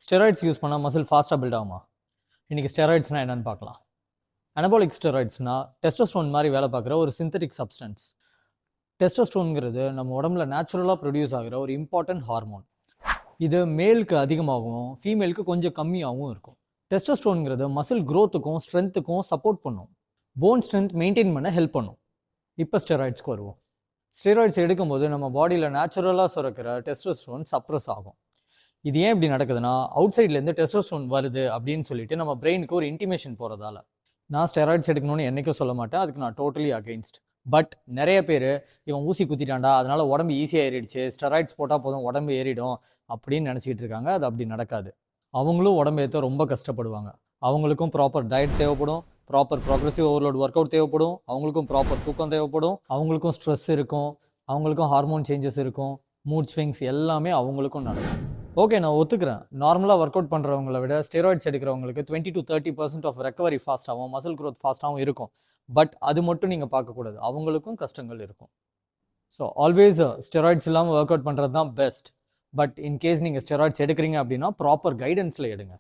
Steroids use பண்ணால் muscle ஃபாஸ்ட்டாக build ஆகுமா? இன்றைக்கி ஸ்டெராய்ட்ஸ்னால் என்னென்னு பார்க்கலாம். அனபாலிக் ஸ்டெராய்ட்ஸ்னால் டெஸ்டோஸ்டரோன் மாதிரி வேலை பார்க்குற ஒரு சிந்தட்டிக் சப்ஸ்டன்ஸ். டெஸ்டோஸ்டரோன்ங்கிறது நம்ம உடம்புல நேச்சுரலாக ப்ரொடியூஸ் ஆகிற ஒரு இம்பார்ட்டன்ட் ஹார்மோன். இது மேலுக்கு அதிகமாகவும் ஃபீமேலுக்கு கொஞ்சம் கம்மியாகவும் இருக்கும். டெஸ்டோஸ்டரோன்ங்கிறது மசில் க்ரோத்துக்கும் ஸ்ட்ரென்த்துக்கும் சப்போர்ட் பண்ணும். போன் ஸ்ட்ரென்த் மெயின்டைன் பண்ண ஹெல்ப் பண்ணும். இப்போ ஸ்டெராய்ட்ஸ்க்கு வருவோம். ஸ்டெராய்ட்ஸ் எடுக்கும்போது நம்ம பாடியில் நேச்சுரலாக சுரக்கிற டெஸ்டோஸ்டரோன் சப்ரஸ் ஆகும். இது ஏன் இப்படி நடக்குதுன்னா, அவுட் சைட்லேருந்து டெஸ்டோஸ்டரோன் வருது அப்படின்னு சொல்லிட்டு நம்ம பிரெயினுக்கு ஒரு இன்டிமேஷன் போகிறதால. நான் ஸ்டெராய்ட்ஸ் எடுக்கணும்னு என்றைக்கும் சொல்ல மாட்டேன், அதுக்கு நான் டோட்டலி அகெயின்ஸ்ட். பட் நிறைய பேர் இவன் ஊசி குத்திட்டான்டா, அதனால உடம்பு ஈஸியாக ஏறிடுச்சு, ஸ்டெராய்ட்ஸ் போட்டால் போதும் உடம்பு ஏறிடும் அப்படின்னு நினச்சிக்கிட்டு இருக்காங்க. அது அப்படி நடக்காது. அவங்களும் உடம்பு ஏற்ற ரொம்ப கஷ்டப்படுவாங்க. அவங்களுக்கும் ப்ராப்பர் டயட் தேவைப்படும், proper progressive overload work out தேவைப்படும், அவங்களுக்கும் ப்ராப்பர் தூக்கம் தேவைப்படும், அவங்களுக்கும் ஸ்ட்ரெஸ் இருக்கும், அவங்களுக்கும் ஹார்மோன் சேஞ்சஸ் இருக்கும், மூட் ஸ்விங்ஸ் எல்லாமே அவங்களுக்கும் நடக்கும். ஓகே, நான் ஒத்துக்கிறேன். நார்மலாக ஒர்க் அவுட் பண்ணுறவங்களை விட ஸ்டெராய்ட்ஸ் எடுக்கிறவங்களுக்கு 20 to 30% ஆஃப் ரெக்கவரி ஃபாஸ்ட்டாகவும் மசில் க்ரோத் ஃபாஸ்ட்டாகவும் இருக்கும். பட் அது மட்டும் நீங்கள் பார்க்கக்கூடாது, அவங்களுக்கும் கஷ்டங்கள் இருக்கும். ஸோ ஆல்வேஸ் ஸ்டெராய்ட்ஸ் இல்லாமல் ஒர்க் அவுட் பண்ணுறது தான் பெஸ்ட். பட் இன்கேஸ் நீங்கள் ஸ்டெராய்ட்ஸ் எடுக்கிறீங்க அப்படின்னா ப்ராப்பர் கைடன்ஸில் எடுங்க.